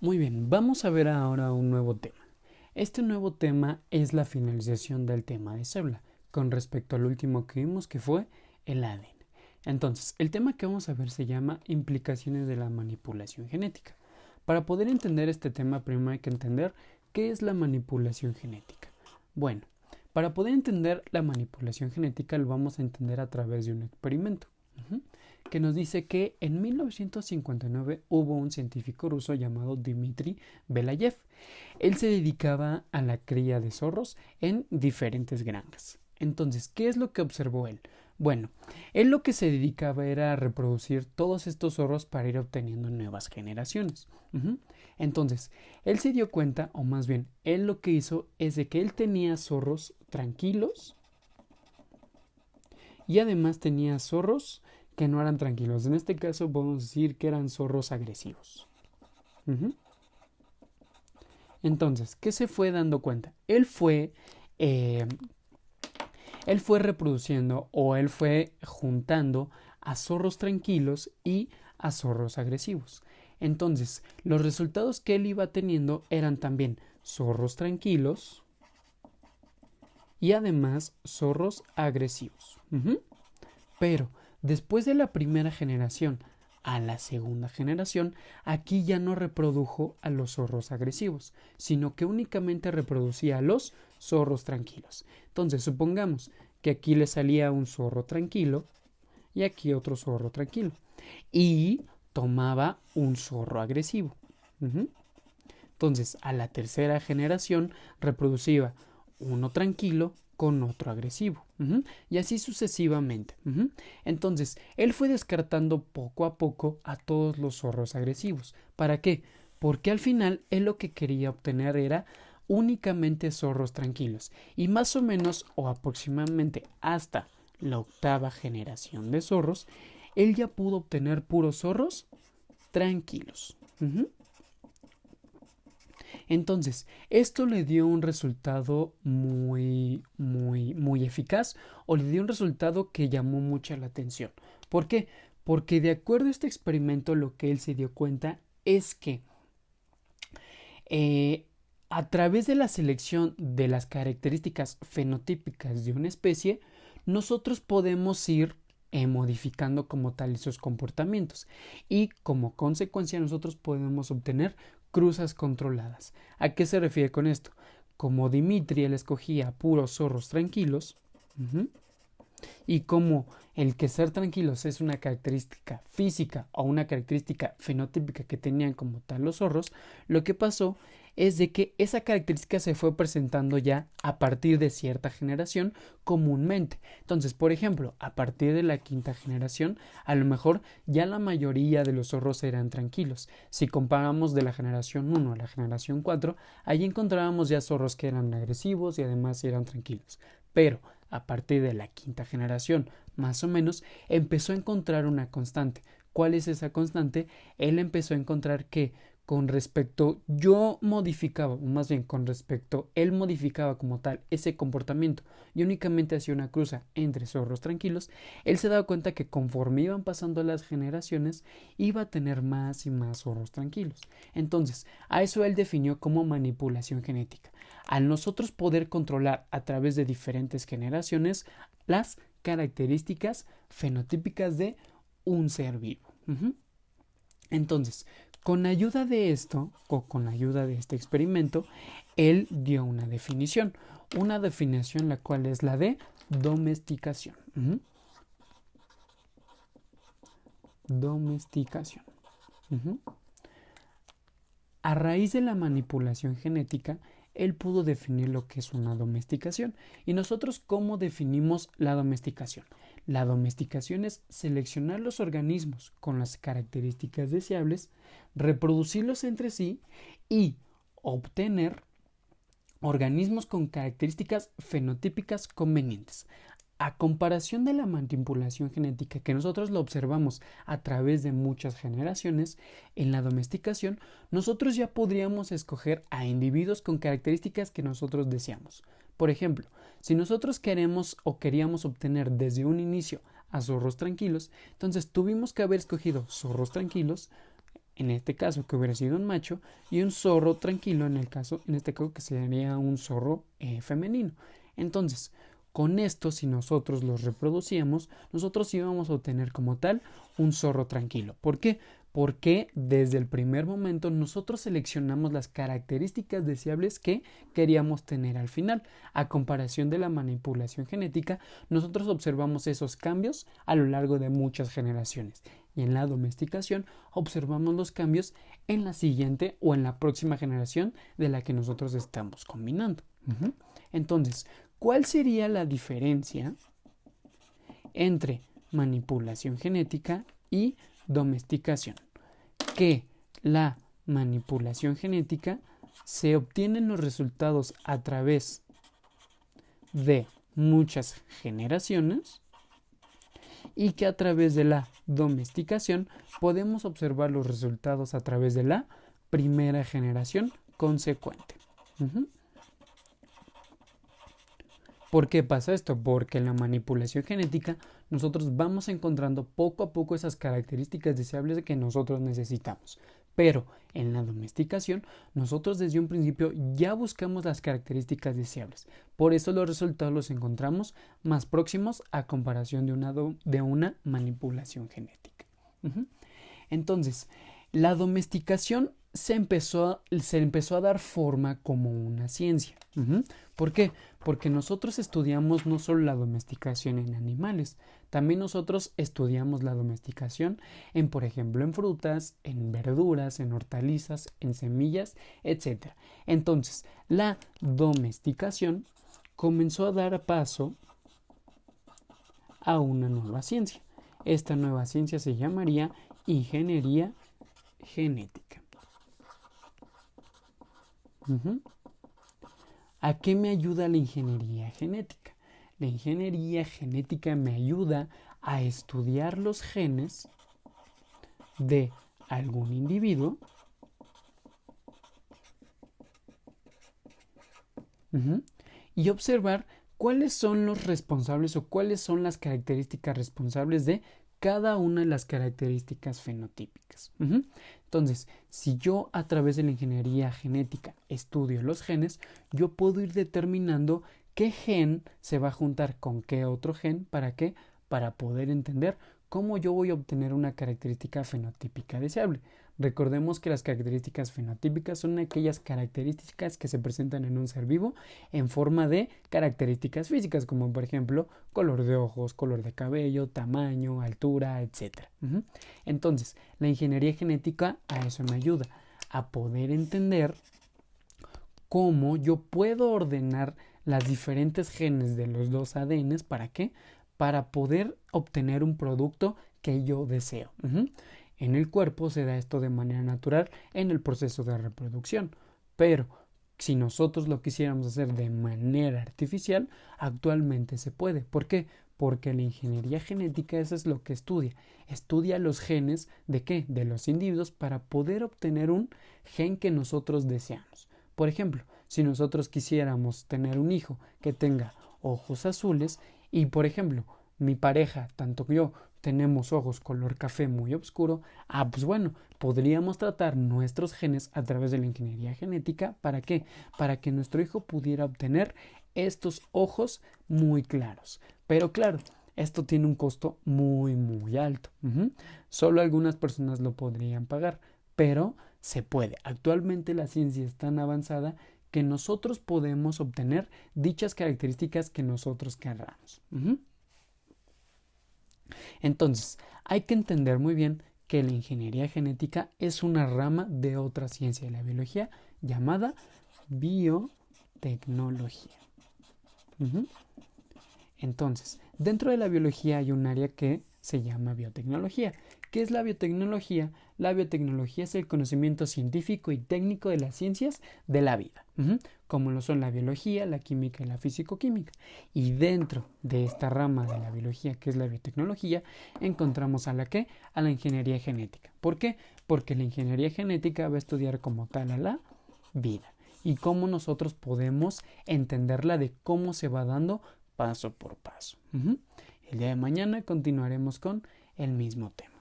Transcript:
Muy bien, vamos a ver ahora un nuevo tema. Este nuevo tema es la finalización del tema de célula, con respecto al último que vimos que fue el ADN. Entonces, el tema que vamos a ver se llama implicaciones de la manipulación genética. Para poder entender este tema, primero hay que entender qué es la manipulación genética. Bueno, para poder entender la manipulación genética lo vamos a entender a través de un experimento. Que nos dice que en 1959 hubo un científico ruso llamado Dmitry Belayev. Él se dedicaba a la cría de zorros en diferentes granjas. Entonces, ¿qué es lo que observó él? Bueno, él lo que se dedicaba era a reproducir todos estos zorros para ir obteniendo nuevas generaciones. Entonces, él se dio cuenta, o más bien, él lo que hizo es de que él tenía zorros tranquilos y además tenía zorros que no eran tranquilos. En este caso podemos decir que eran zorros agresivos. Entonces, ¿qué se fue dando cuenta? Eh, él fue reproduciendo o él fue juntando a zorros tranquilos y a zorros agresivos. Entonces, los resultados que él iba teniendo eran también zorros tranquilos y además zorros agresivos. Pero después de la primera generación a la segunda generación, aquí ya no reprodujo a los zorros agresivos, sino que únicamente reproducía a los zorros tranquilos. Entonces, supongamos que aquí le salía un zorro tranquilo y aquí otro zorro tranquilo. Y tomaba un zorro agresivo. Entonces, a la tercera generación reproducía uno tranquilo con otro agresivo. Y así sucesivamente. Entonces, él fue descartando poco a poco a todos los zorros agresivos. ¿Para qué? Porque al final él lo que quería obtener era únicamente zorros tranquilos. Y más o menos o aproximadamente hasta la octava generación de zorros, él ya pudo obtener puros zorros tranquilos. Entonces, esto le dio un resultado muy eficaz o le dio un resultado que llamó mucha la atención. ¿Por qué? Porque de acuerdo a este experimento lo que él se dio cuenta es que a través de la selección de las características fenotípicas de una especie, nosotros podemos ir modificando como tal esos comportamientos y como consecuencia nosotros podemos obtener cruzas controladas. ¿A qué se refiere con esto? Como Dimitri él escogía puros zorros tranquilos, y como el que ser tranquilos es una característica física o una característica fenotípica que tenían como tal los zorros, lo que pasó es de que esa característica se fue presentando ya a partir de cierta generación comúnmente. Entonces, por ejemplo, a partir de la quinta generación, a lo mejor ya la mayoría de los zorros eran tranquilos. Si comparamos de la generación 1 a la generación 4, ahí encontrábamos ya zorros que eran agresivos y además eran tranquilos. Pero a partir de la quinta generación, más o menos, empezó a encontrar una constante. ¿Cuál es esa constante? Él empezó a encontrar que con respecto yo modificaba, o más bien con respecto él modificaba como tal ese comportamiento y únicamente hacía una cruza entre zorros tranquilos, él se daba cuenta que conforme iban pasando las generaciones iba a tener más y más zorros tranquilos. Entonces, a eso él definió como manipulación genética. Al nosotros poder controlar a través de diferentes generaciones las características fenotípicas de un ser vivo. Entonces, con ayuda de esto, o con ayuda de este experimento, él dio una definición la cual es la de domesticación. Domesticación. A raíz de la manipulación genética, él pudo definir lo que es una domesticación. ¿Y nosotros cómo definimos la domesticación? La domesticación es seleccionar los organismos con las características deseables, reproducirlos entre sí y obtener organismos con características fenotípicas convenientes. A comparación de la manipulación genética que nosotros lo observamos a través de muchas generaciones, en la domesticación nosotros ya podríamos escoger a individuos con características que nosotros deseamos. Por ejemplo, si nosotros queremos o queríamos obtener desde un inicio a zorros tranquilos, entonces tuvimos que haber escogido zorros tranquilos en este caso que hubiera sido un macho, y un zorro tranquilo en este caso que sería un zorro femenino. Entonces, con esto, si nosotros los reproducíamos, nosotros íbamos a obtener como tal un zorro tranquilo. ¿Por qué? Porque desde el primer momento nosotros seleccionamos las características deseables que queríamos tener al final. A comparación de la manipulación genética, nosotros observamos esos cambios a lo largo de muchas generaciones. Y en la domesticación observamos los cambios en la siguiente o en la próxima generación de la que nosotros estamos combinando. Entonces, ¿cuál sería la diferencia entre manipulación genética y domesticación? Que la manipulación genética se obtienen los resultados a través de muchas generaciones y que a través de la domesticación podemos observar los resultados a través de la primera generación consecuente. ¿Por qué pasa esto? Porque en la manipulación genética nosotros vamos encontrando poco a poco esas características deseables que nosotros necesitamos. Pero en la domesticación nosotros desde un principio ya buscamos las características deseables. Por eso los resultados los encontramos más próximos a comparación de una manipulación genética. Entonces, la domesticación se empezó a dar forma como una ciencia. ¿Por qué? Porque nosotros estudiamos no solo la domesticación en animales, también nosotros estudiamos la domesticación en, por ejemplo, en frutas, en verduras, en hortalizas, en semillas, etc. Entonces, la domesticación comenzó a dar paso a una nueva ciencia. Esta nueva ciencia se llamaría ingeniería genética. ¿A qué me ayuda la ingeniería genética? La ingeniería genética me ayuda a estudiar los genes de algún individuo y observar cuáles son los responsables o cuáles son las características responsables de cada una de las características fenotípicas. Entonces, si yo a través de la ingeniería genética estudio los genes, yo puedo ir determinando qué gen se va a juntar con qué otro gen. ¿Para qué? Para poder entender cómo yo voy a obtener una característica fenotípica deseable. Recordemos que las características fenotípicas son aquellas características que se presentan en un ser vivo en forma de características físicas, como por ejemplo color de ojos, color de cabello, tamaño, altura, etc. Entonces, la ingeniería genética a eso me ayuda, a poder entender cómo yo puedo ordenar las diferentes genes de los dos ADNs. ¿Para qué? Para poder obtener un producto que yo deseo. En el cuerpo se da esto de manera natural en el proceso de reproducción, pero si nosotros lo quisiéramos hacer de manera artificial, actualmente se puede. ¿Por qué? Porque la ingeniería genética eso es lo que estudia. Estudia los genes ¿de qué? De los individuos para poder obtener un gen que nosotros deseamos. Por ejemplo, si nosotros quisiéramos tener un hijo que tenga ojos azules y, por ejemplo, mi pareja, tanto yo, tenemos ojos color café muy oscuro, pues bueno, podríamos tratar nuestros genes a través de la ingeniería genética. ¿Para qué? Para que nuestro hijo pudiera obtener estos ojos muy claros. Pero claro, esto tiene un costo muy, muy alto. Solo algunas personas lo podrían pagar, pero se puede. Actualmente la ciencia es tan avanzada que nosotros podemos obtener dichas características que nosotros querramos. Entonces, hay que entender muy bien que la ingeniería genética es una rama de otra ciencia de la biología llamada biotecnología. Entonces, dentro de la biología hay un área que se llama biotecnología. ¿Qué es la biotecnología? La biotecnología es el conocimiento científico y técnico de las ciencias de la vida, como lo son la biología, la química y la físico-química. Y dentro de esta rama de la biología, que es la biotecnología, encontramos a la ingeniería genética. ¿Por qué? Porque la ingeniería genética va a estudiar como tal a la vida y cómo nosotros podemos entenderla de cómo se va dando paso por paso. El día de mañana continuaremos con el mismo tema.